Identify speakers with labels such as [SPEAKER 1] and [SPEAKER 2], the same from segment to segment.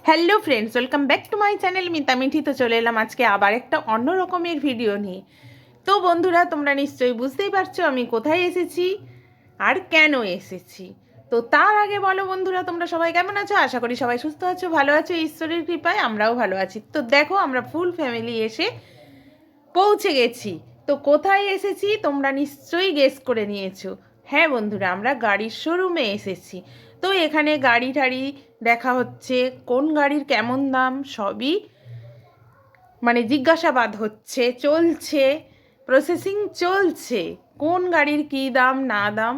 [SPEAKER 1] Hello friends, welcome back to my channel Mita Mithi. তো চলে এলাম আজকে আবার একটা অন্য রকমের ভিডিও নিয়ে। তো বন্ধুরা, তোমরা নিশ্চয়ই বুঝতেই পারছো আমি কোথায় এসেছি আর কেন এসেছি। তো তার আগে বলো বন্ধুরা, তোমরা সবাই কেমন আছো? আশা করি সবাই সুস্থ আছো, ভালো আছো, ঈশ্বরের কৃপায় আমরাও ভালো আছি। তো দেখো, আমরা ফুল ফ্যামিলি এসে পৌঁছে গেছি। তো কোথায় এসেছি তোমরা নিশ্চয়ই গেস করে নিয়েছো। হ্যাঁ বন্ধুরা, আমরা গাড়ির শোরুমে এসেছি। তো এখানে গাড়ি টাড়ি দেখা হচ্ছে, কোন গাড়ির কেমন দাম সবই জিজ্ঞাসাবাদ হচ্ছে, চলছে, প্রসেসিং চলছে, কোন গাড়ির কী দাম না দাম।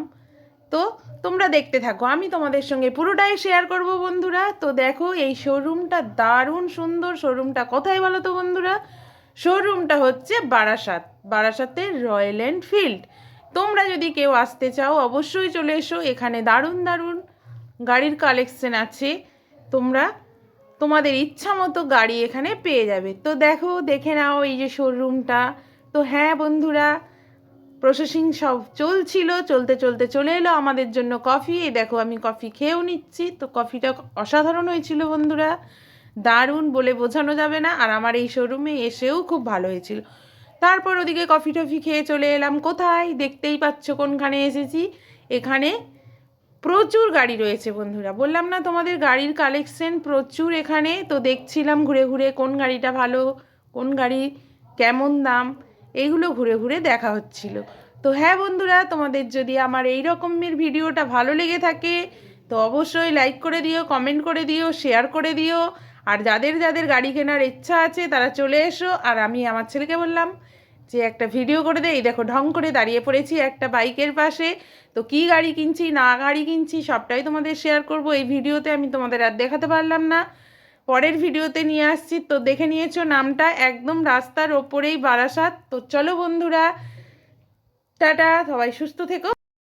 [SPEAKER 1] তো তোমরা দেখতে থাকো, আমি তোমাদের সঙ্গে পুরোটাই শেয়ার করব বন্ধুরা। তো দেখো, এই শোরুমটা দারুণ সুন্দর। শোরুমটা কোথায় বলো তো বন্ধুরা? শোরুমটা হচ্ছে বারাসাতের রয়্যাল এনফিল্ড। তোমরা যদি কেউ আসতে চাও অবশ্যই চলে এসো, এখানে দারুণ দারুণ গাড়ির কালেকশন আছে। তোমরা তোমাদের ইচ্ছা মতো গাড়ি এখানে পেয়ে যাবে। তো দেখো, দেখে নাও এই যে শোরুমটা। তো হ্যাঁ বন্ধুরা, প্রসেসিং সব চলছিল, চলতে চলতে চলে এলো আমাদের জন্য কফি। এই দেখো, আমি কফি খেয়েও নিচ্ছি। তো কফিটা অসাধারণ হয়েছিল বন্ধুরা, দারুণ, বলে বোঝানো যাবে না। আর আমার এই শোরুমে এসেও খুব ভালো হয়েছিল। তারপর ওদিকে কফি টফি খেয়ে চলে এলাম কোথায়, দেখতেই পাচ্ছ কোনখানে এসেছি। এখানে প্রচুর গাড়ি রয়েছে বন্ধুরা, বললাম না তোমাদের গাড়ির কালেকশন প্রচুর এখানে। তো দেখছিলাম ঘুরে ঘুরে কোন গাড়িটা ভালো, কোন গাড়ি কেমন দাম, এইগুলো ঘুরে ঘুরে দেখা হচ্ছিল। তো হ্যাঁ বন্ধুরা, তোমাদের যদি আমার এই রকমের ভিডিওটা ভালো লেগে থাকে তো অবশ্যই লাইক করে দিও, কমেন্ট করে দিও, শেয়ার করে দিও। আর যাদের যাদের গাড়ি কেনার ইচ্ছা আছে তারা চলে এসো। আর আমি আমার ছেলেকে বললাম যে একটা ভিডিও করে দে। এই দেখো, ঢং করে দাঁড়িয়ে পড়েছি একটা বাইকের পাশে। তো কী গাড়ি কিনছি না গাড়ি কিনছি সবটাই তোমাদের শেয়ার করব এই ভিডিওতে। আমি তোমাদের আর দেখাতে পারলাম না, পরের ভিডিওতে নিয়ে আসছি। তো দেখে নিয়েছো নামটা, একদম রাস্তার ওপরেই বারাসাত। তো চলো বন্ধুরা, টাটা, সবাই সুস্থ থেকো।